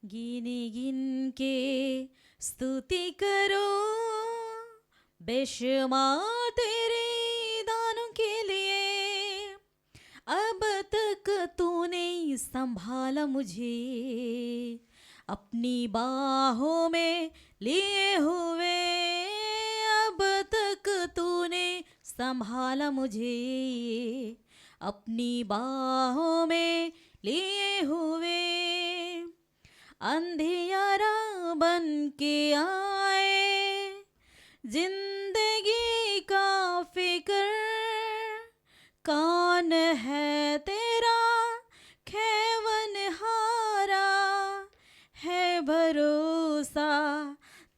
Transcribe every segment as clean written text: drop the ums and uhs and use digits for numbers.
गिन गिन के स्तुति करो बेशुमार तेरे दानों के लिए। अब तक तूने संभाला मुझे अपनी बाहों में लिए हुए। अब तक तूने संभाला मुझे अपनी बाहों में लिए हुए। अंधियारा बन के आए जिंदगी का फिक्र, कौन है तेरा खेवन हारा, है भरोसा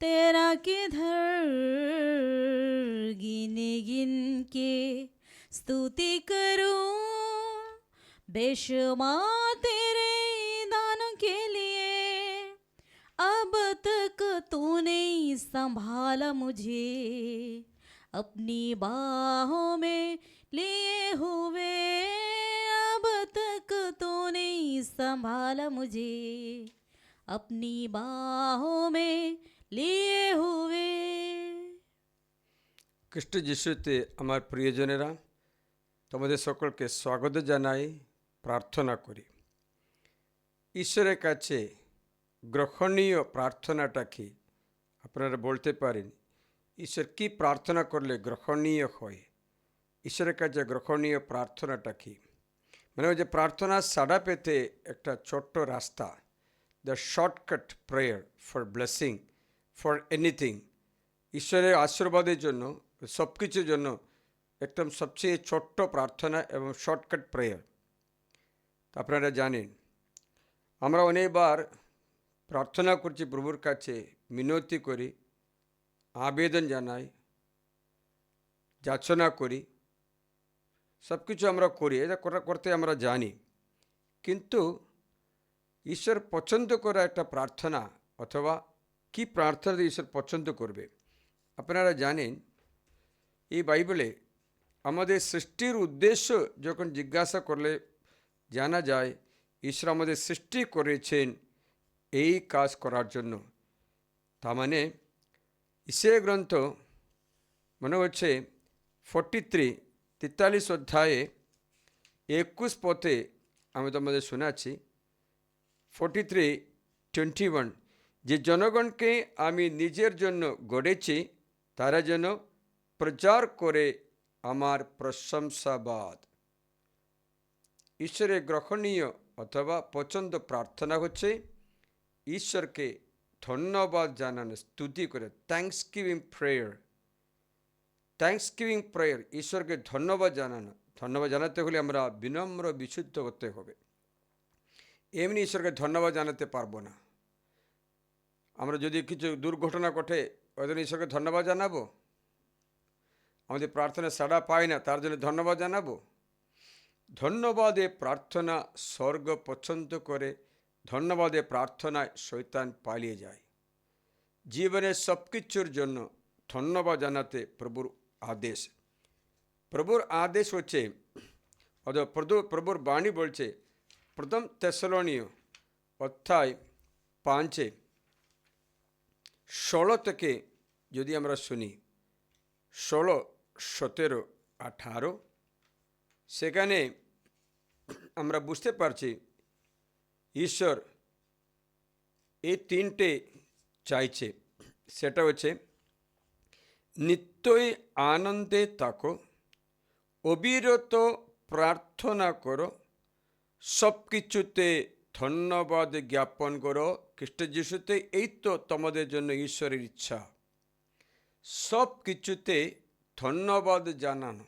तेरा किधर। गिन गिन के स्तुति करूं बेशुमार तेरे दानों के लिए। अब तक तूने संभाला मुझे अपनी बाहों में लिए हुए। अब तक तूने संभाला मुझे अपनी बाहों में लिए हुए। খ্রিস্ট যিশুতে আমার প্রিয়জনেরা, তোমাদের সকলকে স্বাগত জানাই, প্রার্থনা করি। ঈশ্বরের কাছে গ্রহণীয় প্রার্থনাটা কি? আপনারা বলতে পারেন ঈশ্বর কি প্রার্থনা করলে গ্রহণীয় হয়? ঈশ্বরের কাছে গ্রহণীয় প্রার্থনাটা কি? মানে ওই যে প্রার্থনা সাড়া পেতে একটা ছোট্ট রাস্তা, the shortcut prayer for blessing, for anything. ঈশ্বরের আশীর্বাদের জন্য, সব কিছুর জন্য একদম সবচেয়ে ছোট্ট প্রার্থনা এবং শর্টকাট প্রেয়ার। আপনারা জানেন আমরা অনেকবার প্রার্থনা করছি প্রভুর কাছে, মিনতি করি, আবেদন জানাই, যাচনা করি, সব কিছু আমরা করি, এটা করতে আমরা জানি। কিন্তু ঈশ্বর পছন্দ করা একটা প্রার্থনা, অথবা কি প্রার্থনা ঈশ্বর পছন্দ করবে? আপনারা জানেন এই বাইবেলে আমাদের সৃষ্টির উদ্দেশ্য যখন জিজ্ঞাসা করলে জানা যায় ঈশ্বর আমাদের সৃষ্টি করেছেন এই কাজ করার জন্য। তার মানে ইসরায়েল গ্রন্থ মনে হচ্ছে 43 অধ্যায়ে 21 পথে আমি তোমাদের শোনাচ্ছি। 43:21, যে জনগণকে আমি নিজের জন্য গড়েছি তারা যেন প্রচার করে আমার প্রশংসাবাদ। ঈশ্বরের গ্রহণীয় অথবা পছন্দ প্রার্থনা হচ্ছে ঈশ্বরকে ধন্যবাদ জানানো, স্তুতি করে, থ্যাঙ্কসগিভিং প্রেয়ার। থ্যাঙ্কসগিভিং প্রেয়ার, ঈশ্বরকে ধন্যবাদ জানানো। ধন্যবাদ জানাতে হলে আমরা বিনম্র বিশুদ্ধ হতে হবে। এমনি ঈশ্বরকে ধন্যবাদ জানাতে পারবো না। আমরা যদি কিছু দুর্ঘটনা ঘটে ওই জন্য ঈশ্বরকে ধন্যবাদ জানাবো? আমাদের প্রার্থনা সাড়া পায় না, তার জন্য ধন্যবাদ জানাবো? ধন্যবাদে প্রার্থনা স্বর্গ পছন্দ করে। ধন্যবাদে প্রার্থনায় শয়তান পালিয়ে যায়। জীবনের সব কিছুর জন্য ধন্যবাদ জানাতে প্রভুর আদেশ। প্রভুর আদেশ হচ্ছে, প্রভুর বাণী বলছে, প্রথম থেসলোনিয় অধ্যায় 5:16 থেকে যদি আমরা শুনি, 16, 17, 18, সেখানে আমরা বুঝতে পারছি ঈশ্বর এই তিনটে চাইছে। সেটা হচ্ছে নিত্যই আনন্দে থাকো, অবিরত প্রার্থনা করো, সব কিছুতে ধন্যবাদ জ্ঞাপন করো খ্রিস্ট যিশুতে। এই তো তোমাদের জন্য ঈশ্বরের ইচ্ছা, সব কিছুতে ধন্যবাদ জানানো।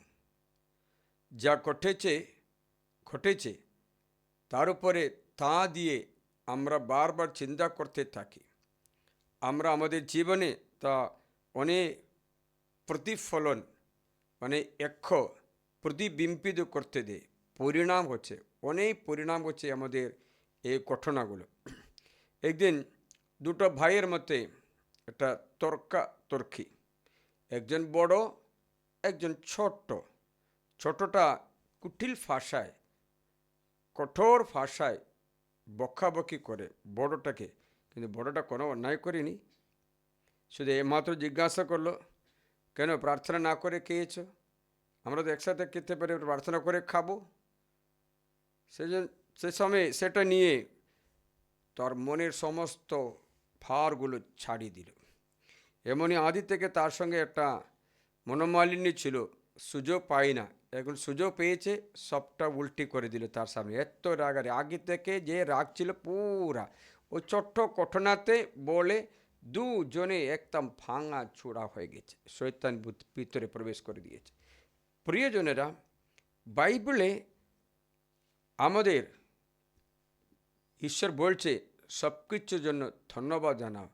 যা ঘটেছে তার উপরে তা দিয়ে আমরা বারবার চিন্তা করতে থাকি। আমরা আমাদের জীবনে তা অনেক প্রতিফলন, মানে প্রতিবিম্বিত করতে দেয়। অনেক পরিণাম হচ্ছে আমাদের এই ঘটনাগুলো। একদিন দুটো ভাইয়ের মধ্যে একটা তর্কাতর্কি। একজন বড়, একজন ছোট্ট। ছোটটা কুটিল ভাষায়, কঠোর ভাষায় বকাবকি করে বড়টাকে কিন্তু বড়টা কোনো অন্যায় করিনি, শুধু এমাত্র জিজ্ঞাসা করলো কেন প্রার্থনা না করে খেয়েছ? আমরা তো একসাথে খেতে পারি, প্রার্থনা করে খাবো। সে সময় সেটা নিয়ে তার মনের সমস্ত ভারগুলো ছাড়িয়ে দিল। এমনই আদি থেকে তার সঙ্গে একটা মনোমালিন্য ছিল, সুযোগ পাই না, এখন সুযোগ পেয়েছে, সবটা উল্টি করে দিল তার সামনে। এত রাগ, আর আগে থেকে যে রাগ ছিল পুরা ওই ছোট্ট ঘটনাতে বলে দুজনে একদম ভাঙা চূড়া হয়ে গেছে, শয়তান ভিতরে প্রবেশ করে দিয়েছে। প্রিয়জনেরা, বাইবেলে আমাদের ঈশ্বর বলছে সব কিছুর জন্য ধন্যবাদ জানাও।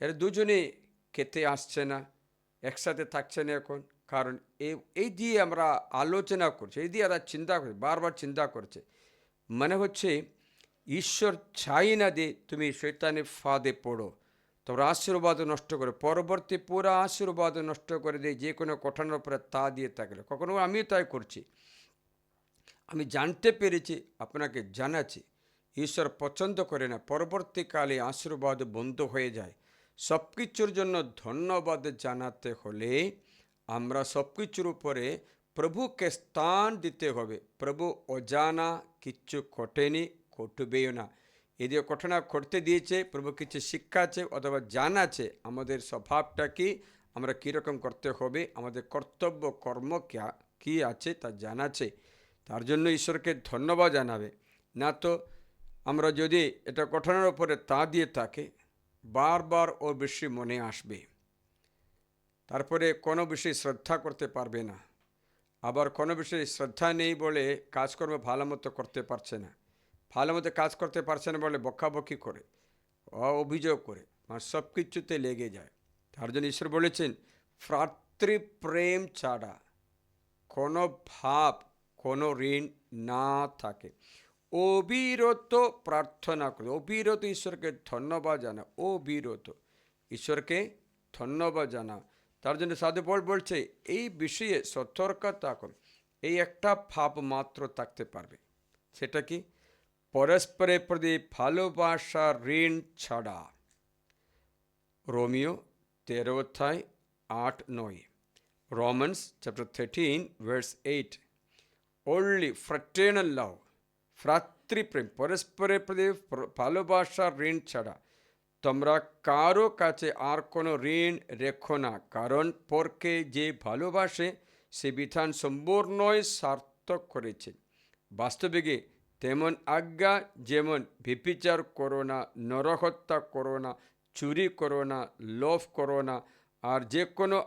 এর দুজনে খেতে আসছে না, একসাথে থাকছে না এখন, কারণ এই দিয়ে আমরা আলোচনা করছি, এই দিয়ে এরা চিন্তা করছে, বারবার চিন্তা করছে। মানে হচ্ছে ঈশ্বর চাই না যে তুমি শয়তানের ফাঁদে পড়ো, তোমরা আশীর্বাদ নষ্ট করে, পরবর্তী পুরো আশীর্বাদ নষ্ট করে দিয়ে যে কোনো ঘটনার উপরে তা দিয়ে থাকলে। কখনো আমিও তাই করছি। আমি জানতে পেরেছি, আপনাকে জানাচ্ছি, ঈশ্বর পছন্দ করে না পরবর্তীকালে আশীর্বাদ বন্ধ হয়ে যায়। সব কিছুর জন্য ধন্যবাদ জানাতে হলে আমরা সব কিছুর উপরে প্রভুকে স্থান দিতে হবে। প্রভু অজানা কিচ্ছু ঘটেনি, ঘটবেও না। এদিকে ঘটনা ঘটতে দিয়েছে, প্রভু কিছু শিক্ষা আছে অথবা জানা আছে আমাদের স্বভাবটা কি, আমরা কীরকম করতে হবে, আমাদের কর্তব্য কর্ম কী আছে তা জানাছে। তার জন্য ঈশ্বরকে ধন্যবাদ জানাবে। না তো আমরা যদি এটা ঘটনার উপরে তা দিয়ে থাকে, বারবার ও বেশি মনে আসবে, তারপরে কোনো বিষয়ে শ্রদ্ধা করতে পারবে না। আবার কোনো বিষয়ে শ্রদ্ধা নেই বলে কাজকর্ম ভালো মতো করতে পারছে না, ভালো মতো কাজ করতে পারছে না বলে বকাবকি করে, অভিযোগ করে, আর সব কিছুতে লেগে যায়। তার জন্য ঈশ্বর বলেছেন ভ্রাতৃপ্রেম ছাড়া কোনো ভাব, কোনো ঋণ না থাকে। অবিরত প্রার্থনা করে, অবিরত ঈশ্বরকে ধন্যবাদ জানা, অবিরত ঈশ্বরকে ধন্যবাদ জানা। তার জন্য সাধু পৌল বলছে এই বিষয়ে সতর্ক থাকুন। এই একটা ভাব মাত্র থাকতে পারবে, সেটা কি? পরস্পরের প্রতি ভালোবাসা ঋণ ছাড়া। Romeo 13:8-9, Romans chapter 13 verse 8, only fraternal love, ভ্রাতৃপ্রেম, পরস্পরের প্রতি ভালোবাসা ঋণ ছাড়া তোমরা কারো কাছে আর কোনো ঋণ রেখো না, কারণ পরকে যে ভালোবাসে সে বিধান সম্পূর্ণই সার্থক করেছে। বাস্তবিকে তেমন আজ্ঞা, যেমন ব্যভিচার করো না, নরহত্যা করো না, চুরি করো না, লোভ করো না, আর যে কোনো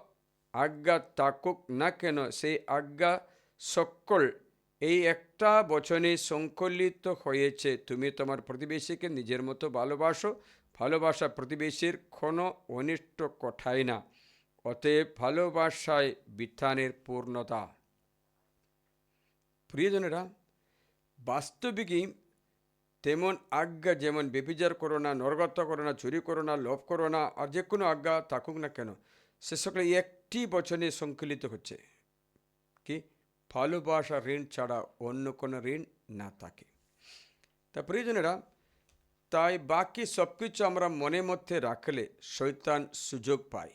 আজ্ঞা থাকুক না কেন সেই আজ্ঞা সকল এই একটা বচনে সংকলিত হয়েছে, তুমি তোমার প্রতিবেশীকে নিজের মতো ভালোবাসো। ভালোবাসা প্রতিবেশীর কোনো অনিষ্ট ঘটায় না, অতএব ভালোবাসায় বিধানের পূর্ণতা। প্রিয়জনেরা, বাস্তবিকই তেমন আজ্ঞা, যেমন ব্যভিচার করো না, নরহত্যা করো না, চুরি করো না, লোভ করো না, আর যে কোনো আজ্ঞা থাকুক না কেন, সে সকলে একটি বচনে সংকলিত হচ্ছে কি? ভালোবাসা ঋণ ছাড়া অন্য কোনো ঋণ না থাকে। তা প্রিয়জনেরা, তাই বাকি সব কিছু আমরা মনের মধ্যে রাখলে শয়তান সুযোগ পায়,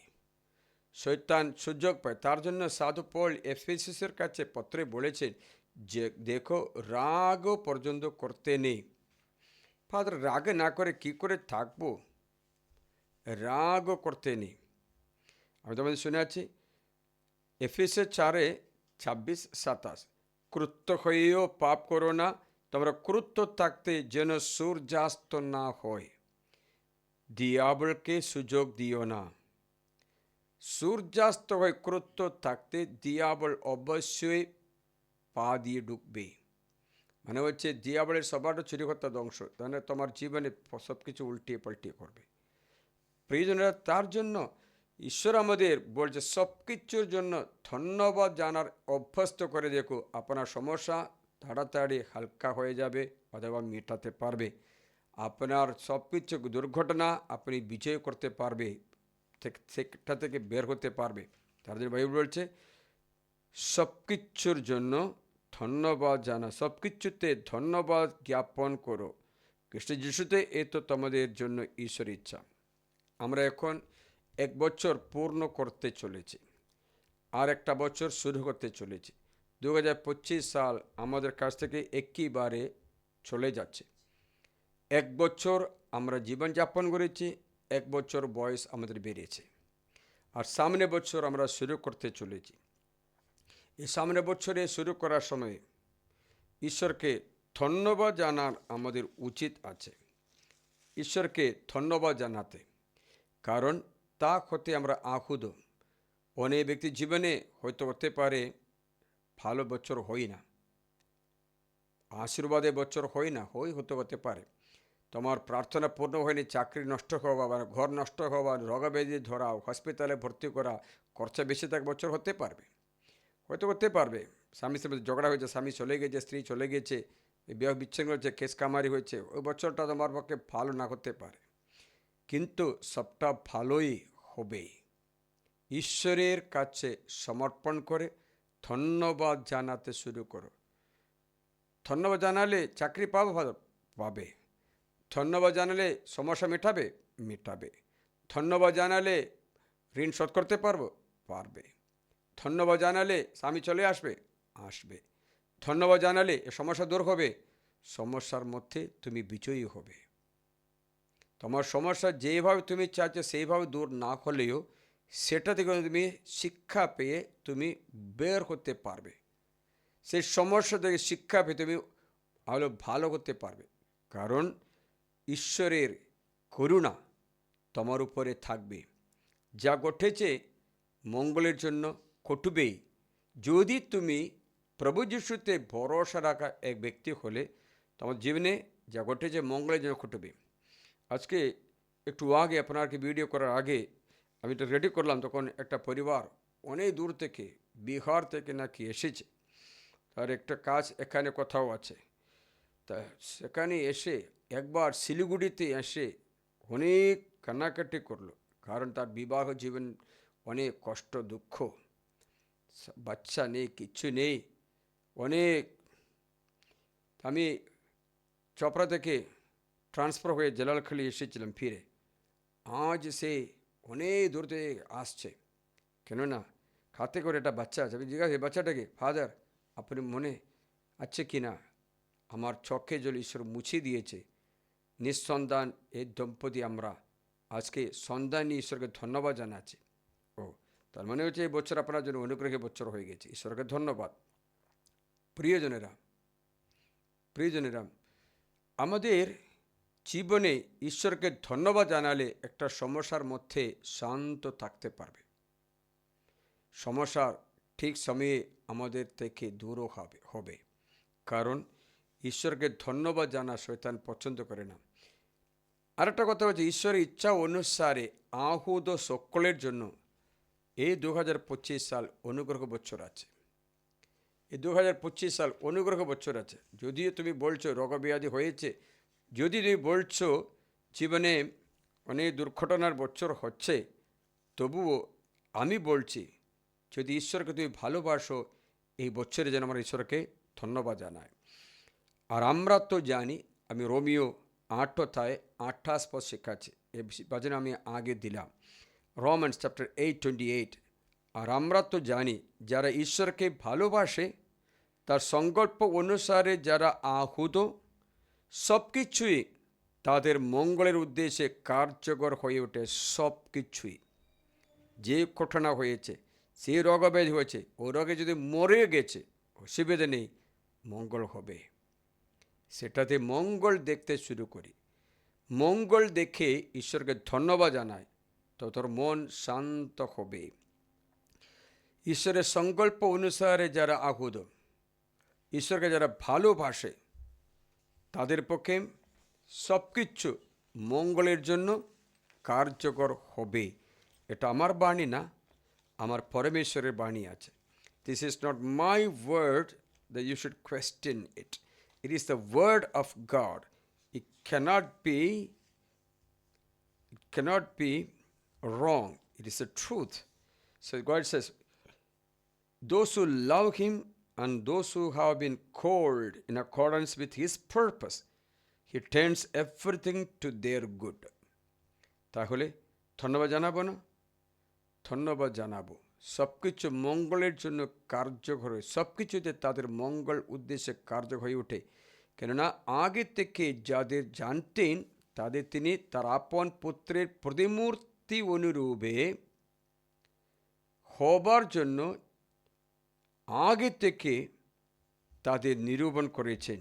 শয়তান সুযোগ পায়। তার জন্য সাধু পৌল এফেসুসের কাছে পত্রে বলেছেন যে দেখো, রাগ পর্যন্ত করতে নেই। ফাদার, রাগ না করে কি করে থাকবো? রাগ করতে নেই। আমি তোমাদের শুনে আছি এফেসুস 4:26-27, ক্রুদ্ধ হয়েও পাপ করো না, তোমরা ক্রুদ্ধ থাকতে যেন সূর্যাস্ত না হয়, দিয়াবলকে সুযোগ দিও না। সূর্যাস্ত হয়ে ক্রুদ্ধ থাকতে দিয়াবল অবশ্যই পা দিয়ে ঢুকবে। মানে হচ্ছে দিয়াবলের সবারও চুরি করতে ধ্বংস, তাহলে তোমার জীবনে সব কিছু উল্টিয়ে পাল্টিয়ে করবে। প্রিয়জনেরা, তার জন্য ঈশ্বর আমাদের বলছে সব কিছুর জন্য ধন্যবাদ জানার অভ্যস্ত করে দেখো, আপনার সমস্যা তাড়াতাড়ি হালকা হয়ে যাবে অথবা মেটাতে পারবে। আপনার সব কিছু দুর্ঘটনা আপনি বিজয় করতে পারবে, সেটা থেকে বের হতে পারবে। তার জন্য বাইবেল বলছে সব কিছুর জন্য ধন্যবাদ জানা, সব কিছুতে ধন্যবাদ জ্ঞাপন করো, খ্রিস্ট যিশুতে এ তো তোমাদের জন্য ঈশ্বর ইচ্ছা। আমরা এখন 1 বছর পূর্ণ করতে চলেছি, আর একটা বছর শুরু করতে চলেছি। 2025 সাল আমাদের কাছ থেকে একইবারে চলে যাচ্ছে। 1 বছর আমরা জীবনযাপন করেছি, 1 বছর বয়স আমাদের বেড়েছে, আর সামনে বছর আমরা শুরু করতে চলেছি। এই সামনে বছরে শুরু করার সময় ঈশ্বরকে ধন্যবাদ জানার আমাদের উচিত আছে। ঈশ্বরকে ধন্যবাদ জানাতে, কারণ তা হতে আমরা আহুত। অনেক ব্যক্তির জীবনে হয়তো হতে পারে ভালো বছর হয় না, আশীর্বাদে বছর হয় না, হতে পারে তোমার প্রার্থনা পূর্ণ হয়নি, চাকরি নষ্ট হওয়া বা ঘর নষ্ট হওয়া, রোগব্যাধি ধরা, হসপিটালে ভর্তি করা, খরচা বেশি থাক বছর হতে পারবে, হয়তো হতে পারবে। স্বামীর সাথে ঝগড়া হয়েছে, স্বামী চলে গেছে, স্ত্রী চলে গেছে, বিবাহ বিচ্ছিন্ন হয়েছে, কেস কামারি হয়েছে, ওই বছরটা তোমার পক্ষে ভালো না হতে পারে, কিন্তু সবটা ভালোই হবে। ঈশ্বরের কাছে সমর্পণ করে ধন্যবাদ জানাতে শুরু করো। ধন্যবাদ জানালে চাকরি পাবে, ধন্যবাদ জানালে সমস্যা মেটাবে, ধন্যবাদ জানালে ঋণ শোধ করতে পারবে, ধন্যবাদ জানালে স্বামী চলে আসবে, ধন্যবাদ জানালে এ সমস্যা দূর হবে, সমস্যার মধ্যে তুমি বিজয়ী হবে। তোমার সমস্যা যেভাবে তুমি চাচ্ছ সেইভাবে দূর না হলেও সেটা থেকে তুমি শিক্ষা পেয়ে তুমি বের হতে পারবে। সেই সমস্যা থেকে শিক্ষা পেয়ে তুমি আরো ভালো করতে পারবে, কারণ ঈশ্বরের করুণা তোমার উপরে থাকবে। যা ঘটেছে মঙ্গলের জন্য ঘটবেই। যদি তুমি প্রভু যিশুতে ভরসা রাখা এক ব্যক্তি হলে তোমার জীবনে যা ঘটেছে মঙ্গলের জন্য ঘটবে। আজকে একটু আগে আপনাকে ভিডিও করার আগে আমি তো রেডি করলাম, তখন একটা পরিবার অনেক দূর থেকে, বিহার থেকে নাকি এসেছে, তার একটা কাজ এখানে কোথাও আছে, তা সেখানে এসে একবার শিলিগুড়িতে এসে অনেক কান্নাকাটি করলো, কারণ তার বিবাহ জীবন অনেক কষ্ট দুঃখ, বাচ্চা নেই, কিচ্ছু নেই অনেক। আমি চপড়া থেকে ট্রান্সফার হয়ে জলালখালি এসেছিলাম ফিরে, আজ সে অনেক দূর থেকে আসছে, কেননা খাতে করে একটা বাচ্চা আছে। আমি জিজ্ঞাসা বাচ্চাটাকে, ফাদার আপনি মনে আছে কি না আমার চোখে জল ঈশ্বর মুছিয়ে দিয়েছে, নিঃসন্তান এই দম্পতি আমরা আজকে সন্তান নিয়ে ঈশ্বরকে ধন্যবাদ জানাচ্ছি। ও তার মানে হচ্ছে এই বছর আপনার জন্য অনুগ্রহের বছর হয়ে গেছে, ঈশ্বরকে ধন্যবাদ। প্রিয়জনেরা, আমাদের জীবনে ঈশ্বরকে ধন্যবাদ জানালে একটা সমস্যার মধ্যে শান্ত থাকতে পারবে, সমস্যার ঠিক সময়ে আমাদের থেকে দূরও হবে, কারণ ঈশ্বরকে ধন্যবাদ জানা শয়তান পছন্দ করে না। আরেকটা কথা হচ্ছে, ঈশ্বরের ইচ্ছা অনুসারে আহুত সকলের জন্য এই 2025 সাল অনুগ্রহ বছর আছে। এই 2025 সাল অনুগ্রহ বছর আছে। যদিও তুমি বলছো রোগব্যাধি হয়েছে, যদি তুমি বলছো জীবনে অনেক দুর্ঘটনার বছর হচ্ছে, তবুও আমি বলছি যদি ঈশ্বরকে তুমি ভালোবাসো, এই বছরে যেন আমরা ঈশ্বরকে ধন্যবাদ জানাই। আর আমরা তো জানি, আমি রোমিও 8:28 পদ শেখাচ্ছি, এই বাজনে আমি আগে দিলাম, রোমান্স চ্যাপ্টার 8:28। আর আমরা তো জানি যারা ঈশ্বরকে ভালোবাসে তার সংকল্প অনুসারে যারা আহুত, সব কিছুই তাদের মঙ্গলের উদ্দেশ্যে কার্যকর হয়ে ওঠে। সব কিছুই, যে ঘটনা হয়েছে, সে রোগব্যাধি হয়েছে, ও রোগে যদি মরে গেছে অসুবিধা নেই, মঙ্গল হবে। সেটাতে মঙ্গল দেখতে শুরু করি, মঙ্গল দেখে ঈশ্বরকে ধন্যবাদ জানায়, তো তোর মন শান্ত হবে। ঈশ্বরের সংকল্প অনুসারে যারা আহুত, ঈশ্বরকে যারা ভালোবাসে, তাদের পক্ষে সব কিছু মঙ্গলের জন্য কার্যকর হবে। এটা আমার বাণী না, আমার পরমেশ্বরের বাণী আছে। This is not my word that you should question it, it is the word of God. It cannot be wrong, it is the truth. So God says, those who love him and those who have been called in accordance with his purpose, he turns everything to their good. তাহলে ধন্যবাদ জানাবো না? ধন্যবাদ জানাবো। সব কিছু মঙ্গলের জন্য কার্যকর হয়, সব কিছুতে তাদের মঙ্গল উদ্দেশ্যে কার্য হয়ে ওঠে। কেননা আগে থেকে যাদের জানতেন তাদের তিনি তার আপন পুত্রের প্রতিমূর্তি অনুরূপে হবার জন্য আগে থেকে তাদের নিরূপণ করেছেন।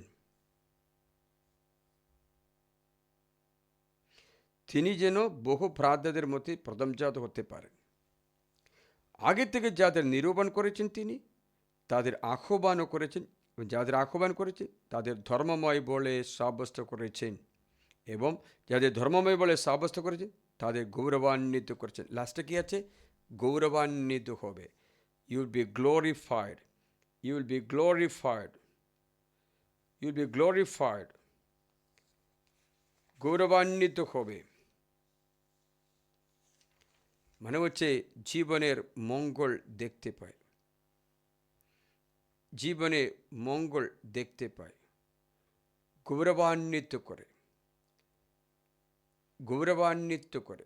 তিনি যেন বহু ভ্রাতাদের মধ্যে প্রথমজাত হতে পারেন। আগে থেকে যাদের নিরূপণ করেছেন তিনি তাদের আহ্বানও করেছেন, যাদের আহ্বান করেছেন তাদের ধর্মময় বলে সাব্যস্ত করেছেন, এবং যাদের ধর্মময় বলে সাব্যস্ত করেছেন তাদের গৌরবান্বিত করেছেন। লাস্টে কি আছে? গৌরবান্বিত হবে। You will be glorified, you will be glorified, you will be glorified. গৌরবান্বিত হবে মানে হচ্ছে জীবনের মঙ্গল দেখতে পায়, জীবনে মঙ্গল দেখতে পায়, গৌরবান্বিত করে, গৌরবান্বিত করে।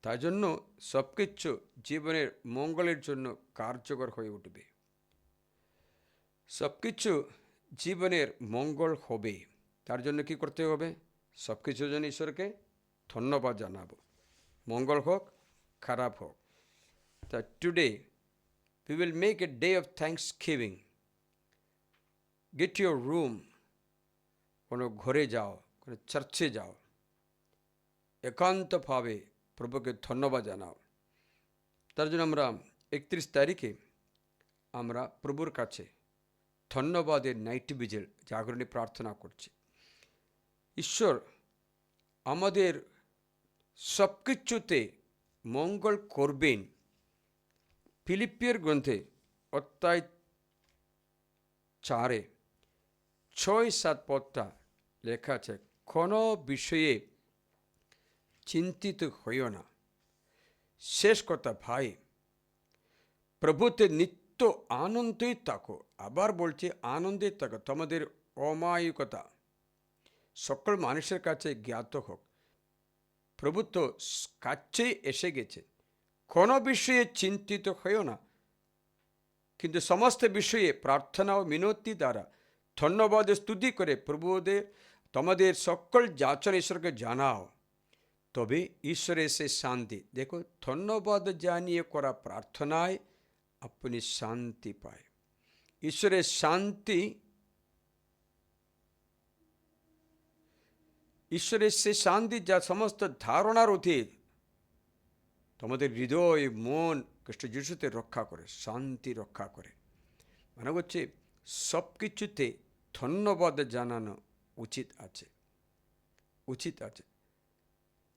তাই জন্য সব কিছু জীবনের মঙ্গলের জন্য কার্যকর হয়ে উঠবে, সব কিছু জীবনের মঙ্গল হবে। তার জন্য কি করতে হবে? সব কিছুর জন্য ঈশ্বরকে ধন্যবাদ জানাবো, মঙ্গল হোক খারাপ হোক। তা today we will make a day of thanksgiving. Get your room, কোনো ঘরে যাও, কোনো চার্চে যাও, একান্তভাবে প্রভুকে ধন্যবাদ জানাও। তার জন্য আমরা 31 তারিখে আমরা প্রভুর কাছে ধন্যবাদের নাইট ভিজিল জাগরণী প্রার্থনা করছি। ঈশ্বর আমাদের সব কিছুতে মঙ্গল করবেন। ফিলিপিয়ার গ্রন্থে অধ্যায় 4 6-7 পদটা লেখা আছে, কোনো বিষয়ে চিন্তিত হইও না। শেষ কথা ভাই, প্রভুতে নিত্য আনন্দেই থাকো। আবার বলছে আনন্দে থাকো। তোমাদের অমায়িকতা সকল মানুষের কাছে জ্ঞাত হোক। প্রভু তো কাছেই এসে গেছে। কোনো বিষয়ে চিন্তিত হইও না, কিন্তু সমস্ত বিষয়ে প্রার্থনা ও মিনতি দ্বারা ধন্যবাদ স্তুতি করে প্রভুদের তোমাদের সকল যাচনা ঈশ্বরকে জানাও, তবে ঈশ্বরের সে শান্তি। দেখো, ধন্যবাদ জানিয়ে করা প্রার্থনায় আপনি শান্তি পায়। ঈশ্বরের শান্তি, ঈশ্বরের সে শান্তি যা সমস্ত ধারণার অতীত তোমাদের হৃদয় মন খ্রিস্ট যিশুতে রক্ষা করে, শান্তি রক্ষা করে। মানে হচ্ছে সব কিছুতে ধন্যবাদ জানানো উচিত আছে, উচিত আছে।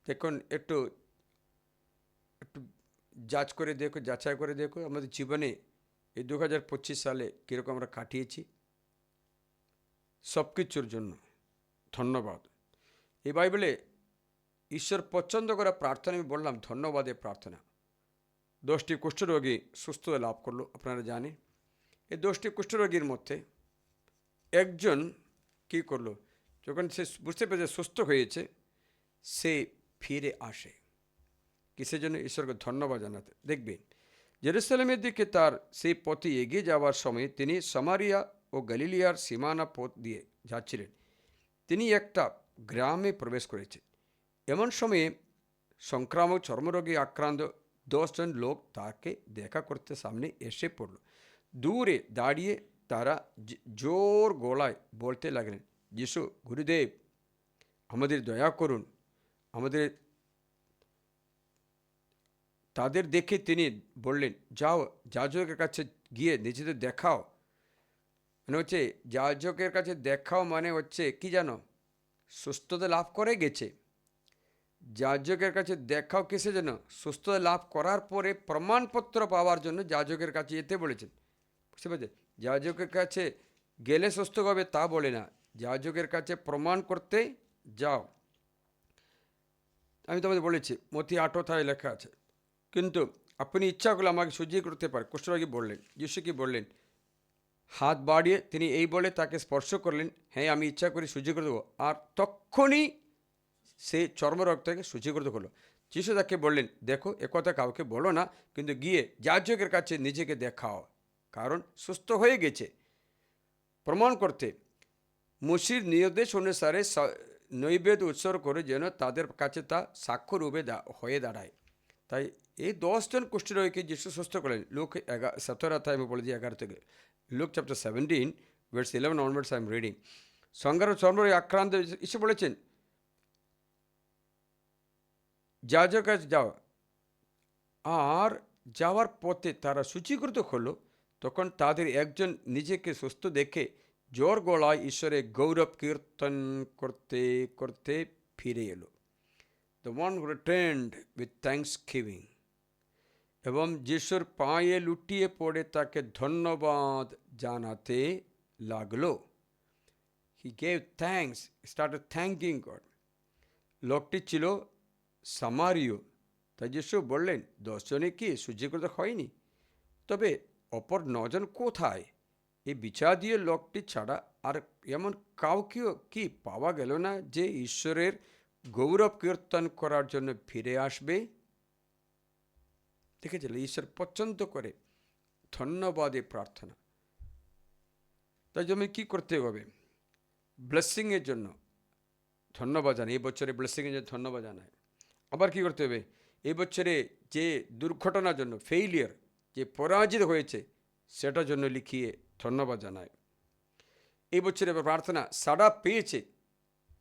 দেখুন, একটু একটু যাচাই করে দেখো আমাদের জীবনে এই 2025 সালে কীরকম আমরা কাটিয়েছি। সব কিছুর জন্য ধন্যবাদ। এই বাইবেলে ঈশ্বর পছন্দ করা প্রার্থনা আমি বললাম ধন্যবাদের প্রার্থনা। 10টি কুষ্ঠরোগী সুস্থতা লাভ করলো, আপনারা জানেন। এই 10টি কুষ্ঠরোগীর মধ্যে একজন কি করলো, যখন সে বুঝতে পেরেছে সুস্থ হয়েছে, সে ফিরে আসে। কিসের জন্য? ঈশ্বরকে ধন্যবাদ জানাতে। দেখবেন, জেরুসালেমের দিকে তার সেই পথে এগিয়ে যাওয়ার সময় তিনি সামারিয়া ও গলিলিয়ার সীমানা পথ দিয়ে যাচ্ছিলেন। তিনি একটা গ্রামে প্রবেশ করেছেন। এমন সময়ে সংক্রামক চর্মরোগে আক্রান্ত 10 জন লোক তাকে দেখা করতে সামনে এসে পড়ল। দূরে দাঁড়িয়ে তারা জোর গলায় বলতে লাগলেন, যিশু, গুরুদেব, আমাদের দয়া করুন। তাদের দেখে তিনি বললেন, যাও যাজকের কাছে গিয়ে নিজেদের দেখাও। মানে হচ্ছে যাজকের কাছে দেখাও মানে হচ্ছে কি জানো? সুস্থতা লাভ করে গেছে। যাজকের কাছে দেখাও কিসে যেন? সুস্থতা লাভ করার পরে প্রমাণপত্র পাওয়ার জন্য যাজকের কাছে যেতে বলেছেন। বুঝতে পারছেন? যাজকের কাছে গেলে সুস্থ হবে তা বলে না, যাজকের কাছে প্রমাণ করতে যাও। আমি তোমাদের বলেছি মতি 8 লেখা আছে, কিন্তু আপনি ইচ্ছা করলে আমাকে সুজিয়ে করতে পারেন। কুষ্ঠরোগী বললেন, যিশু কি বললেন? হাত বাড়িয়ে তিনি এই বলে তাকে স্পর্শ করলেন, হ্যাঁ আমি ইচ্ছা করি শুচি করে দেবো। আর তক্ষণই সে চর্মরোগ থেকে শুচীকৃত হলো। যিশু তাকে বললেন, দেখো একথা কাউকে বলো না, কিন্তু গিয়ে যাজকের কাছে নিজেকে দেখাও, কারণ সুস্থ হয়ে গেছে। প্রমাণ করতে মুশির নির্দেশ অনুসারে নৈবেদ্য উৎসর্গ করে যেন তাদের কাছে তা সাক্ষ্য রূপে হয়ে দাঁড়ায়। তাই এই 10 জন কুষ্ঠরোগীকে যিশু সুস্থ করলেন। লুক 17 অধ্যায় আমি বলে দিই 11 থেকে। Luke chapter 17 verse 11 onwards I am reading. সংজ্ঞার চর্মরোগে আক্রান্ত যিশু বলেছেন, যাজকের কাছে যাও। আর যাওয়ার পথে তারা শুচীকৃত হলো। তখন তাদের একজন নিজেকে সুস্থ দেখে জোর গলায় ঈশ্বরের গৌরব কীর্তন করতে করতে ফিরে এলো। The one returned with thanks giving, এবং যিশুর পায়ে লুটিয়ে পড়ে তাকে ধন্যবাদ জানাতে লাগলো। He gave thanks, started thanking god. লোকটি ছিল সামারীয়। তাই যিশু বললেন, 10 জনে কি শুচীকৃত হয়নি? তবে অপর 9 জন কোথায়? এই বিচারীয় লোকটি ছাড়া আর এমন কাউকেও কি পাওয়া গেল না যে ঈশ্বরের গৌরব কীর্তন করার জন্য ফিরে আসবে? দেখেছিল, ঈশ্বর পছন্দ করে ধন্যবাদে প্রার্থনা। তাই জন্য কী করতে হবে? ব্লেসিংয়ের জন্য ধন্যবাদ জানাই। এই বছরে ব্লেসিংয়ের জন্য ধন্যবাদ জানাই। আবার কি করতে হবে? এই বছরে যে দুর্ঘটনার জন্য, ফেইলিয়ার, যে পরাজিত হয়েছে, সেটার জন্য লিখিয়ে ধন্যবাদ জানায়। এই বছরে প্রার্থনা সাড়া পেয়েছে,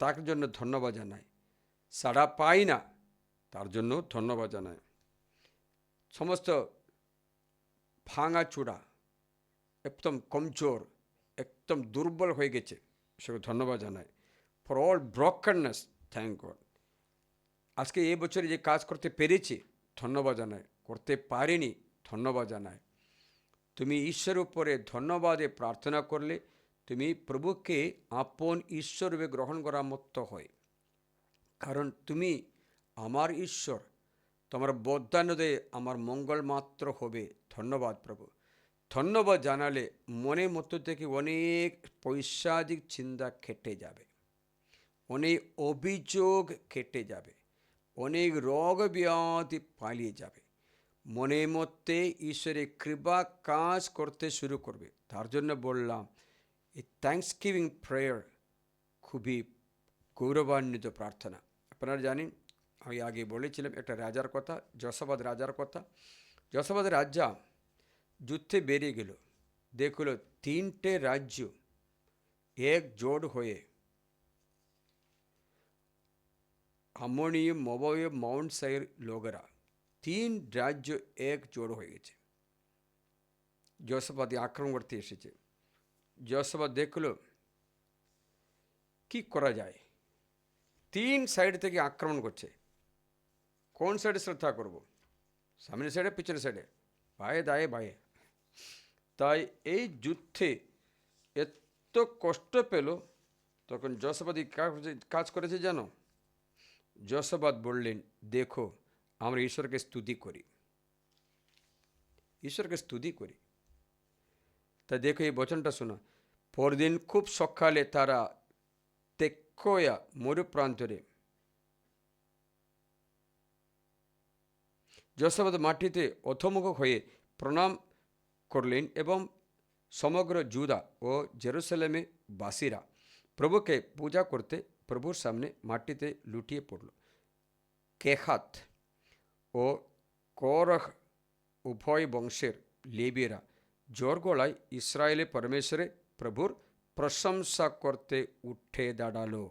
তার জন্য ধন্যবাদ জানায়। সাড়া পাই না, তার জন্য ধন্যবাদ জানায়। সমস্ত ভাঙা চূড়া, একদম কমজোর, একদম দুর্বল হয়ে গেছে, সেটা ধন্যবাদ জানায়। For all brokenness, thank God. আজকে এই বছরে যে কাজ করতে পেরেছি, ধন্যবাদ জানায়। করতে পারিনি, ধন্যবাদ জানায়। তুমি ঈশ্বরের উপরে ধন্যবাদে প্রার্থনা করলে তুমি প্রভুকে আপন ঈশ্বর রূপে গ্রহণ করার মতো হয়। কারণ তুমি আমার ঈশ্বর, তোমার বদান্যদে আমার মঙ্গল মাত্র হবে। ধন্যবাদ প্রভু। ধন্যবাদ জানালে মনের মধ্য থেকে অনেক পৈশাচিক চিন্তা কেটে যাবে, অনেক অভিযোগ কেটে যাবে, অনেক রোগ ব্যাধি পালিয়ে যাবে। মনের মধ্যে ঈশ্বরের কৃপা কাজ করতে শুরু করবে। তার জন্য বললাম, এই থ্যাঙ্কস গিভিং প্রেয়ার খুবই গৌরবান্বিত প্রার্থনা। আপনারা জানেন, আমি আগে বলেছিলাম একটা রাজার কথা, যশোবাদ রাজার কথা। যশোবাদ রাজা যুদ্ধে বেরিয়ে গেল। দেখল 3টে রাজ্য একজোট হয়ে, আমনীয়, মোবাইব, মাউন্ট সাইর লোকেরা, 3 রাজ্য একজোট হয়ে গেছে। যশোবাদ আক্রমণ করতে এসেছে। যশোবাদ দেখল কি করা যায়। 3 সাইড থেকে আক্রমণ করছে। কোন সাইডে শ্রদ্ধা করব? সামনের সাইডে, পিছনের সাইডে, বায়ে দায়ে বায়ে। তাই এই যুদ্ধে এত কষ্ট পেল। তখন যশোবাদ কাজ করেছে জানো? যশোবাদ বললেন, দেখো আমরা ঈশ্বরকে স্তুতি করি, ঈশ্বরকে স্তুতি করি। তা দেখো এই বচনটা শোনো। পরদিন খুব সকালে তারা তেকোয়া মরুপ্রান্তরে যশোবাদ মাটিতে অথমুখ হয়ে প্রণাম করলেন এবং সমগ্র জুদা ও জেরুসালেমে বাসীরা প্রভুকে পূজা করতে প্রভুর সামনে মাটিতে লুটিয়ে পড়ল। কেহাত ও করহ উভয় বংশের লেবীরা জোর গলায় ইসরায়েলের পরমেশ্বরে প্রভুর প্রশংসা করতে উঠে দাঁড়ালো।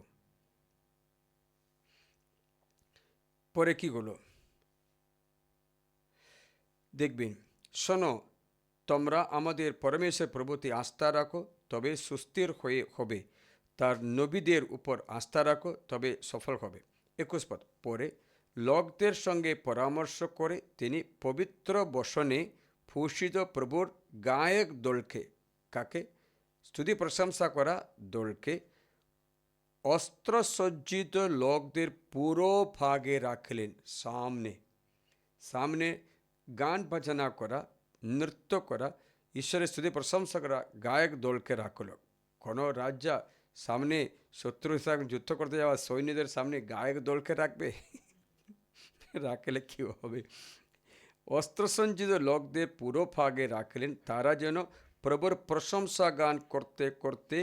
পরে কি হলো দেখবেন। শোনো, তোমরা আমাদের পরমেশ্বর প্রভুতে আস্থা রাখো, তবে সুস্থির হয়ে হবে। তার নবীদের উপর আস্থা রাখো, তবে সফল হবে। 21 পদ। পরে লোকদের সঙ্গে পরামর্শ করে তিনি পবিত্র বসনে ভূষিত প্রভুর গায়ক দলকে, কাকে? স্তুতি প্রশংসা করা দলকে অস্ত্রসজ্জিত লোকদের পুরো ভাগে রাখলেন। সামনে সামনে গান বাজনা করা, নৃত্য করা, ঈশ্বরের স্তুতি প্রশংসকরা গায়ক দলকে রাখলো। কোনো রাজা সামনে শত্রুর সঙ্গে যুদ্ধ করতে যাওয়া সৈন্যদের সামনে গায়ক দলকে রাখবে? রাখলে কি হবে? অস্ত্রসজ্জিত লোকদের পুরো ভাগে রাখলেন, তারা যেন প্রভুর প্রশংসা গান করতে করতে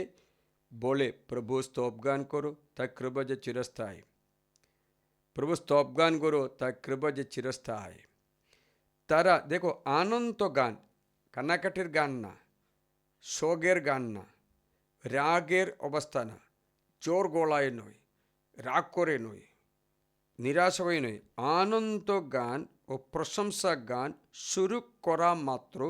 বলে, প্রভু স্তব গান করো, তার কৃপা যে চিরস্থায়ী। প্রভু স্তব গান করো, তার কৃপা যে চিরস্থায়ী। তারা দেখো আনন্দ গান, কান্নাকাটির গান না, শোকের গান না, রাগের অবস্থা না, জোর গলায় নয়, রাগ করে নয়, নিরাশ হয়ে নয়, আনন্দ গান ও প্রশংসা গান শুরু করা মাত্র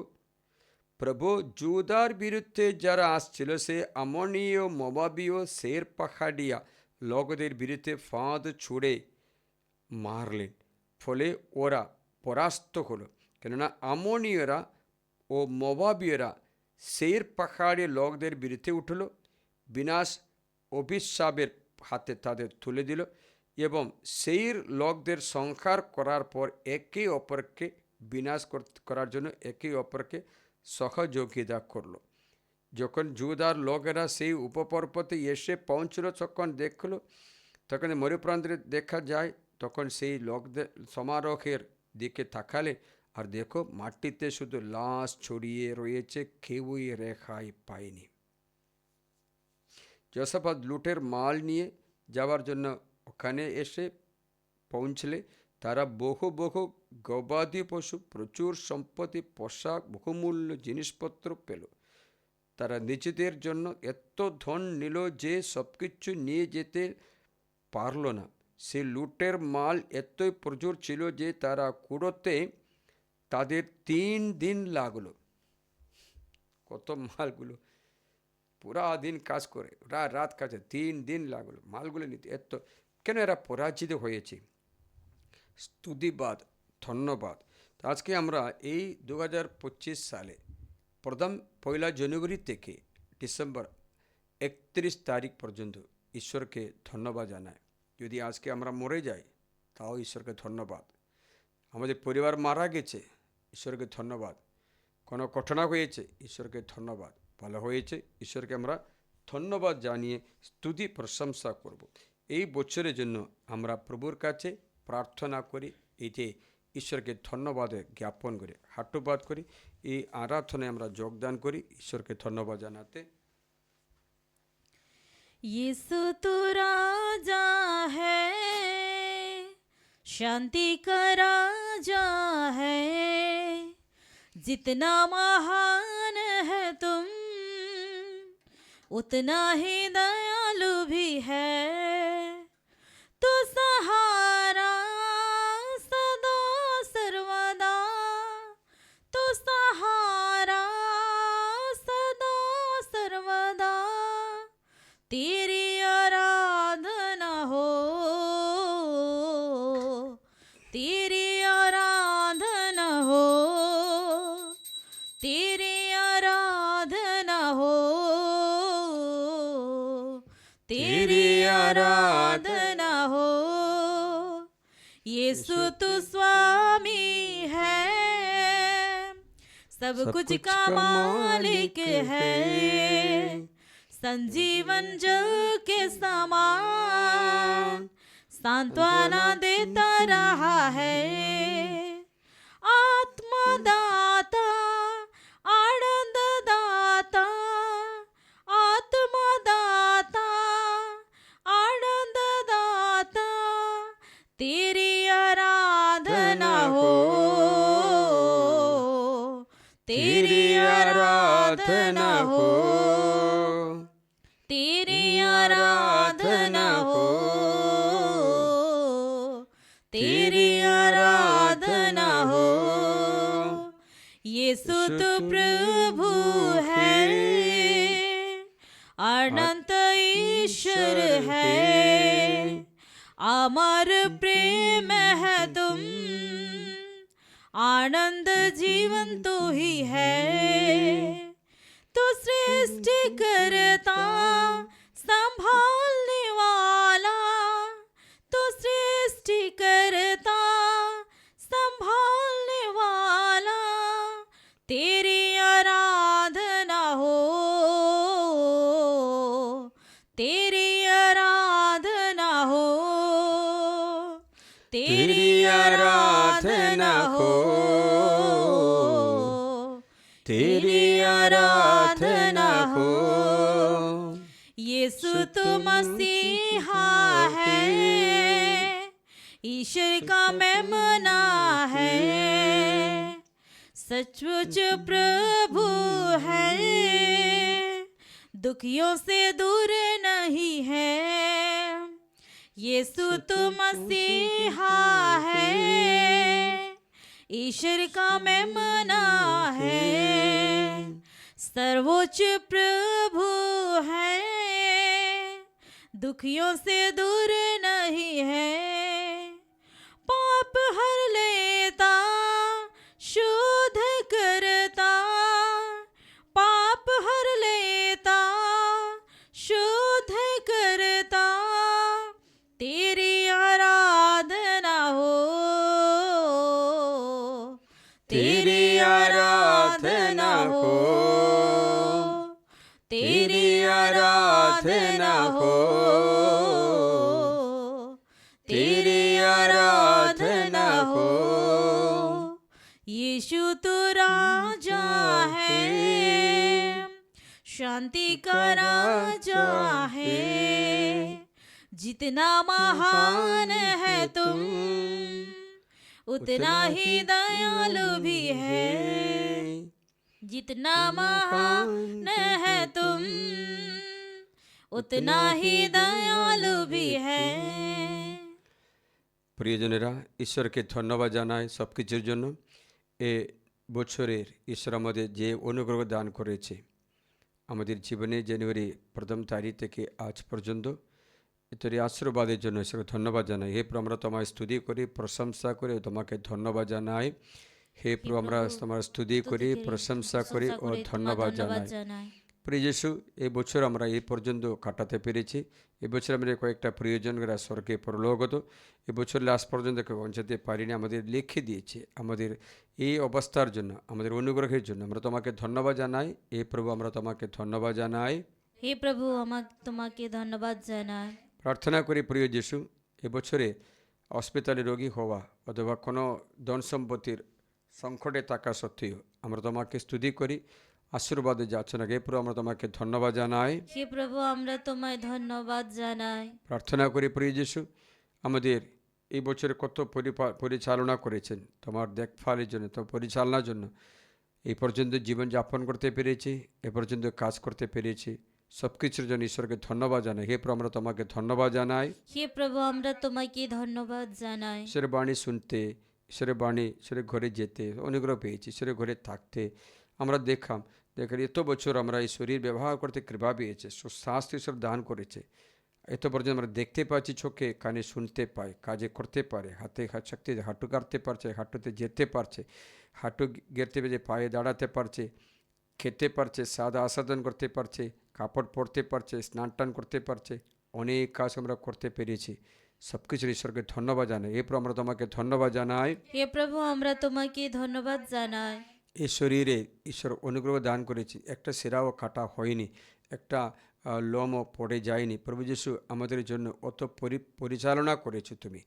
প্রভু জুদার বিরুদ্ধে যারা আসছিল, সে আমনীয়, মোবাবীয়, শের পাহাড়িয়া লোকদের বিরুদ্ধে ফাঁদ ছুড়ে মারলেন। ফলে ওরা পরাস্ত হলো। কেননা আমনীয়রা ও মোবাবীয়রা শের পাহাড়ি লোকদের বিরুদ্ধে উঠল, বিনাশ অভিশাপের হাতে তাদের তুলে দিল এবং সেই লোকদের সংহার করার পর একে অপরকে বিনাশ করার জন্য একে অপরকে সহযোগিতা করলো। যখন জুদার লোকেরা সেই উপপর্বতে এসে পৌঁছলো, তখন দেখলো, তখন মরুপ্রান্তরে দেখা যায়, তখন সেই লোকদের সমারোহের দিকে তাকালে আর দেখো মাটিতে শুধু লাশ ছড়িয়ে রয়েছে, কেউই রেখাই পায়নি। যশোফাত লুটের মাল নিয়ে যাওয়ার জন্য ওখানে এসে পৌঁছলে তারা বহু বহু গবাদি পশু, প্রচুর সম্পত্তি, পোশাক, বহুমূল্য জিনিসপত্র পেল। তারা নিজেদের জন্য এত ধন নিল যে সব কিছু নিয়ে যেতে পারল না। সে লুটের মাল এতই প্রচুর ছিল যে তারা কুড়োতে তাদের 3 দিন লাগলো। কত মালগুলো, পুরা দিন কাজ করে, রাত কাজে 3 দিন লাগলো মালগুলো নিতে। এত কেন? এরা পরাজিত হয়েছে। স্তুতিবাদ, ধন্যবাদ। আজকে আমরা এই 2025 সালে প্রথম 1 জানুয়ারি থেকে ডিসেম্বর 31 তারিখ পর্যন্ত ঈশ্বরকে ধন্যবাদ জানাই। যদি আজকে আমরা মরে যাই তাও ঈশ্বরকে ধন্যবাদ। আমাদের পরিবার মারা গেছে, ঈশ্বরকে ধন্যবাদ। কোনো ঘটনা হয়েছে, ঈশ্বরকে ধন্যবাদ। ভালো হয়েছে, ঈশ্বরকে আমরা ধন্যবাদ জানিয়ে স্তুতি প্রশংসা করব। এই বছরের জন্য আমরা প্রভুর কাছে প্রার্থনা করি, এতে ঈশ্বরকে ধন্যবাদ জ্ঞাপন করে হাটুপাত করি। এই আরাধনায় আমরা যোগদান করি ঈশ্বরকে ধন্যবাদ জানাতে। यीशु तू राजा है, शांति का राजा है, जितना महान है तुम उतना ही दयालु भी है। तू सहारा सदा सर्वदा, तू सहारा सदा सर्वदा, तेरी आराधना हो, तेरी आराधना हो, तेरी आराधना हो, तेरी आराधना हो। यीशु तू स्वामी है, सब कुछ का मालिक है, संजीवन जल के समान सांत्वना देता रहा है। आत्मा दाता, आनंद दाता, आत्मा दाता, आनंद दाता, तेरी आराधना हो, तेरी आराधना हो, तेरी आराधना हो, तेरी आराधना हो। यीशु तू प्रभु है, अनंत ईश्वर है, अमर प्रेम है तुम, आनंद जीवन तो ही है। तो सृष्टि करता संभालने वाला, तो सृष्टि करता संभालने वाला, तेरी आराधना तेरी आराधना हो, तेरी आराधना हो। यीशु तो मसीहा है, ईश्वर का मेमना है, सचमुच प्रभु है, दुखियों से दूर नहीं है। यीशु तो मसीहा है, ईश्वर का मेमना है, सर्वोच्च प्रभु है, दुखियों से दूर नहीं है। पाप हर लेता, शुद्ध करता, पाप हर लेता, शुद्ध करता, तेरी आराधना हो, तेरी आराधना हो, तेरी आराधना हो, तेरी आराधना हो। यीशु तो राजा है, शांति का राजा है, जितना महान है तुम, उतना ही दयालु भी है। जितना महान है तुम, उतना ही दयालु भी है। প্রিয়জনেরা, ঈশ্বরকে ধন্যবাদ জানাই সব কিছুর জন্য। এ বছরের ঈশ্বর আমাদের যে অনুগ্রহ দান করেছে, আমাদের জীবনে জানুয়ারি প্রথম তারিখ থেকে আজ পর্যন্ত তোর আশীর্বাদের জন্য ঈশ্বরকে ধন্যবাদ জানাই। হে প্রভু, আমরা তোমার স্তুতি করি, প্রশংসা করি, তোমাকে ধন্যবাদ জানাই। হে প্রভু, আমরা তোমার স্তুতি করি, প্রশংসা করি ও ধন্যবাদ জানাই। প্রিয় যিশু, এই বছর আমরা এই পর্যন্ত কাটাতে পেরেছি। এবছর আমাদের কয়েকটা প্রিয়জনরা স্বর্গে পরলোকগত, এবছর লাস্ট পর্যন্ত কেউ পৌঁছাতে পারিনি, আমাদের লিখে দিয়েছে। আমাদের এই অবস্থার জন্য, আমাদের অনুগ্রহের জন্য আমরা তোমাকে ধন্যবাদ জানাই। হে প্রভু, আমরা তোমাকে ধন্যবাদ জানাই। হে প্রভু, তোমাকে ধন্যবাদ জানাই। প্রার্থনা করি প্রিয় যিশু, এবছরে হসপিটালে রোগী হওয়া অথবা কোনো ধন সম্পত্তির সংকটে থাকা সত্ত্বেও আমরা তোমাকে স্তুতি করি, আশীর্বাদে যাচ্ছে না। হে প্রভু, আমরা তোমাকে ধন্যবাদ জানাই। হে প্রভু, আমরা তোমায় ধন্যবাদ জানাই। প্রার্থনা করি প্রিয় যিশু, আমাদের এই বছরে কত পরিচালনা করেছেন তোমার দেখভালের জন্য, তোমার পরিচালনার জন্য এই পর্যন্ত জীবনযাপন করতে পেরেছি, এ পর্যন্ত কাজ করতে পেরেছি, সব কিছুর জন্য ঈশ্বরকে ধন্যবাদ জানাই। হে প্রভু, আমরা তোমাকে ধন্যবাদ জানাই। হে প্রভু, আমরা তোমাকে ধন্যবাদ জানাই। ঈশ্বরের বাণী শুনতে, ঈশ্বরের বাণী, ঈশ্বরের ঘরে যেতে অনুগ্রহ পেয়েছি, ঈশ্বরের ঘরে থাকতে আমরা দেখলাম এত বছর আমরা এই শরীর ব্যবহার করতে কৃপা পেয়েছে, সুস্বাস্থ্য ঈশ্বর দান করেছে। এত পর্যন্ত আমরা দেখতে পাচ্ছি, চোখে কানে শুনতে পাই, কাজে করতে পারে, হাতে শক্তি, হাঁটু কাটতে পারছে, হাঁটুতে যেতে পারছে, হাঁটু গেরতে পেরে পায়ে দাঁড়াতে পারছে, খেতে পারছে, সাদা আস্বাদন করতে পারছে, কাপড় পরতে পারছে, স্নান টান করতে পারছে, অনেক কাজ আমরা করতে পেরেছি। সব কিছুর ঈশ্বরকে ধন্যবাদ জানাই। এ প্রভু, আমরা তোমাকে ধন্যবাদ জানাই। হে প্রভু, আমরা তোমাকে ধন্যবাদ জানাই। এই শরীরে ঈশ্বর অনুগ্রহ দান করেছি, একটা সেরাও কাটা হয়নি, একটা লোমও পড়ে যায়নি। প্রভু যিশু, আমাদের জন্য অত পরিচালনা করেছো তুমি।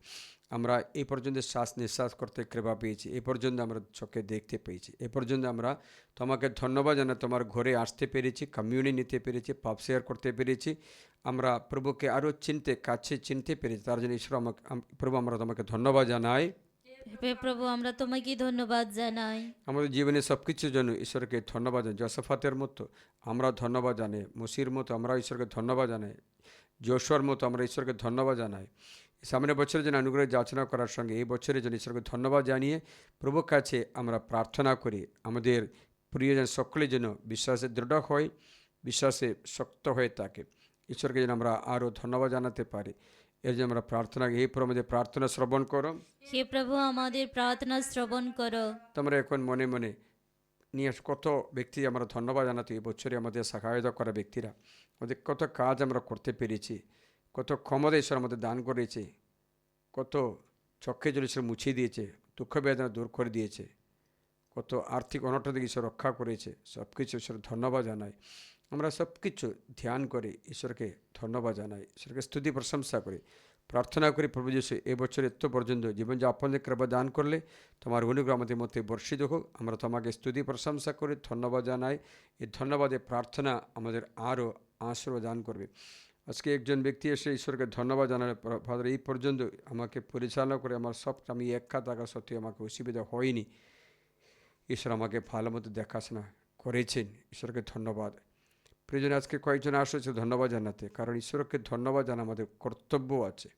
আমরা এই পর্যন্ত শ্বাস নিঃশ্বাস করতে কৃপা পেয়েছি, এ পর্যন্ত আমরা চোখে দেখতে পেয়েছি, এ পর্যন্ত আমরা তোমাকে ধন্যবাদ জানাই। তোমার ঘরে আসতে পেরেছি, কমিউনি নিতে পেরেছি, পাপ শেয়ার করতে পেরেছি, আমরা প্রভুকে আরও কাছে চিনতে পেরেছি। তার জন্য ঈশ্বর প্রভু, আমরা তোমাকে ধন্যবাদ জানাই। হে প্রভু, আমরা তোমাকে ধন্যবাদ জানাই। আমাদের জীবনে সব কিছুর জন্য ঈশ্বরকে ধন্যবাদ জানাই। জোসেফাতের মতো আমরা ধন্যবাদ জানাই, মুসির মতো আমরা ঈশ্বরকে ধন্যবাদ জানাই, যশোর মতো আমরা ঈশ্বরকে ধন্যবাদ জানাই। সামনের বছরের জন্য অনুগ্রহ যাচনা করার সঙ্গে এই বছরের জন্য ঈশ্বরকে ধন্যবাদ জানিয়ে প্রভুর কাছে আমরা প্রার্থনা করি আমাদের প্রিয়জন সকলের জন্য বিশ্বাসে দৃঢ় হয়, বিশ্বাসে শক্ত হয়ে থাকে। ঈশ্বরকে যেন আমরা আরও ধন্যবাদ জানাতে পারি, এর জন্য আমরা প্রার্থনা। এই প্রভু, আমাদের প্রার্থনা শ্রবণ করো। হে প্রভু, আমাদের প্রার্থনা শ্রবণ করো। তোমরা এখন মনে মনে নিয়ে কত ব্যক্তি আমরা ধন্যবাদ জানাতে, এই বছরে আমাদের সহায়তা করা ব্যক্তিরা, আমাদের কত কাজ আমরা করতে পেরেছি, কত ক্ষমতা ঈশ্বর আমাদের দান করেছে, কত চক্ষে জল ঈশ্বর মুছিয়ে দিয়েছে, দুঃখ বেদনা দূর করে দিয়েছে, কত আর্থিক অনটন থেকে ঈশ্বর রক্ষা করেছে। সব কিছু ঈশ্বর ধন্যবাদ জানাই। আমরা সব কিছু ধ্যান করে ঈশ্বরকে ধন্যবাদ জানাই, ঈশ্বরকে স্তুতি প্রশংসা করি। প্রার্থনা করি প্রভু যিশু এবছর এত পর্যন্ত জীবনযাপনের কৃপা দান করলে তোমার অনুগ্রহ আমাদের মধ্যে বর্ষিত হোক। আমরা তোমাকে স্তুতি প্রশংসা করি, ধন্যবাদ জানাই। এই ধন্যবাদে প্রার্থনা আমাদের আরও আশীর্বাদ দান করবে। আজকে একজন ব্যক্তি এসে ঈশ্বরকে ধন্যবাদ জানালে, ফাদার এই পর্যন্ত আমাকে পরিচালনা করে আমার সব আমি একা থাকা সত্ত্বেও আমাকে অসুবিধা হয়নি। ঈশ্বর আমাকে ভালো মতো দেখাশোনা করেছেন, ঈশ্বরকে ধন্যবাদ। প্রয়োজনে আজকে কয়েকজন আসছে ধন্যবাদ জানাতে, কারণ ঈশ্বরকে ধন্যবাদ জানা আমাদের কর্তব্য আছে,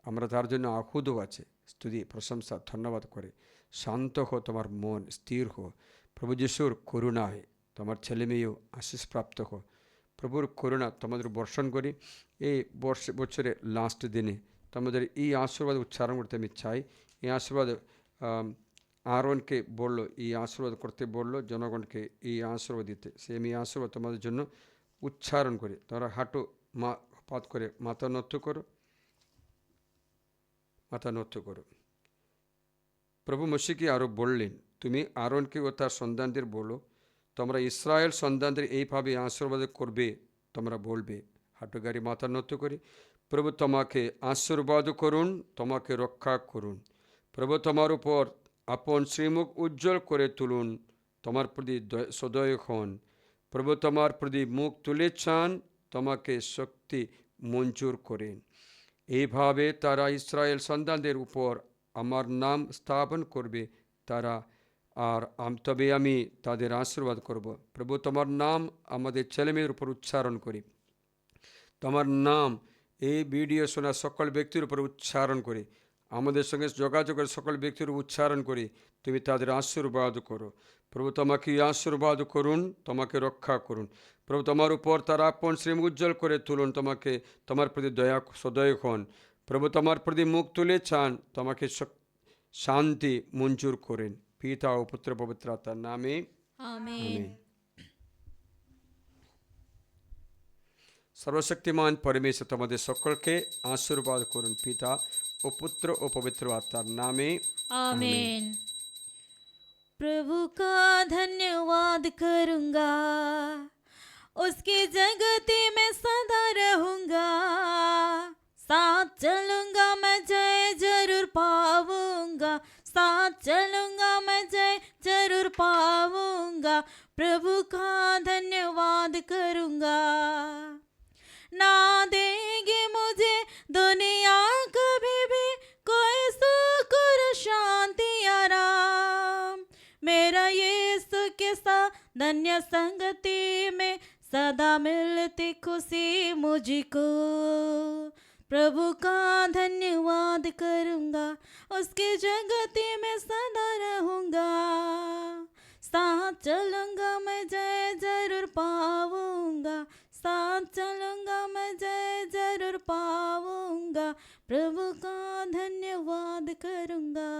আমরা তার জন্য আহুদও আছে। স্তুতি প্রশংসা ধন্যবাদ করে শান্ত হো, তোমার মন স্থির হো। প্রভু যিশুর করুণায় তোমার ছেলে মেয়েও আশিস প্রাপ্ত হো। প্রভুর করুণা তোমাদের বর্ষণ করি এই বছরের লাস্ট দিনে। তোমাদের এই আশীর্বাদ উচ্চারণ করতে আমি চাই। এই আশীর্বাদ আরোনকে বললো, এই আশীর্বাদ করতে বললো জনগণকে এই আশীর্বাদ দিতে। সে আমি আশীর্বাদ তোমাদের জন্য উচ্চারণ করে। তোমরা হাঁটু পাত করে মাথা নত করো, মাথা নত করো। প্রভু মসিকে আরও বললেন, তুমি আরোনকে ও তার সন্তানদের বলো, তোমরা ইসরায়েল সন্তানদের এইভাবে আশীর্বাদ করবে। তোমরা বলবে, হাঁটুগাড়ি মাথা নত করে, প্রভু তোমাকে আশীর্বাদ করুন, তোমাকে রক্ষা করুন। প্রভু তোমার উপর আপন শ্রীমুখ উজ্জ্বল করে তুলুন, তোমার প্রতি সদয় হন। প্রভু তোমার প্রতি মুখ তুলে চান, তোমাকে শক্তি মঞ্জুর করেন। এইভাবে তারা ইসরায়েল সন্তানদের উপর আমার নাম স্থাপন করবে, তারা তবে আমি তাদের আশীর্বাদ করব। প্রভু তোমার নাম আমাদের ছেলেমেয়ের উপর উচ্চারণ করি, তোমার নাম এই ভিডিও শোনা সকল ব্যক্তির উপর উচ্চারণ করি, আমাদের সঙ্গে যোগাযোগের সকল ব্যক্তির উচ্চারণ করি, তুমি তাদের আশীর্বাদ করো। প্রভু তোমাকে আশীর্বাদ করুন, তোমাকে রক্ষা করুন। প্রভু তোমার উপর তার আপন শ্রী উজ্জ্বল করে তুলুন, তোমার প্রতি সদয় হন। প্রভু তোমার প্রতি মুখ তুলে চান, তোমাকে শান্তি মঞ্জুর করেন। পিতা ও পুত্র পবিত্র আত্মার নামে আমেন। সর্বশক্তিমান পরমেশ্বর তোমাদের সকলকে আশীর্বাদ করুন, পিতা ও পুত্র ও পবিত্র আত্মার নামে आमीन। प्रभु का धन्यवाद करूंगा, उसकी जगती में सदा रहूंगा, साथ चलूंगा मैं जय जरूर पाऊंगा, साथ चलूंगा मैं जय जरूर पाऊंगा। प्रभु का धन्यवाद करूंगा। ना देंगे मुझे दुनिया कभी भी कोई सुख और शांति आराम, मेरा यीशु के साथ धन्य संगति में सदा मिलती खुशी मुझको। प्रभु का धन्यवाद करूंगा, उसकी जगती में सदा रहूंगा, साथ चलूंगा मैं जय जरूर पाऊंगा, साथ चलूंगा मैं जय जरूर पाऊंगा। प्रभु का धन्यवाद करूंगा।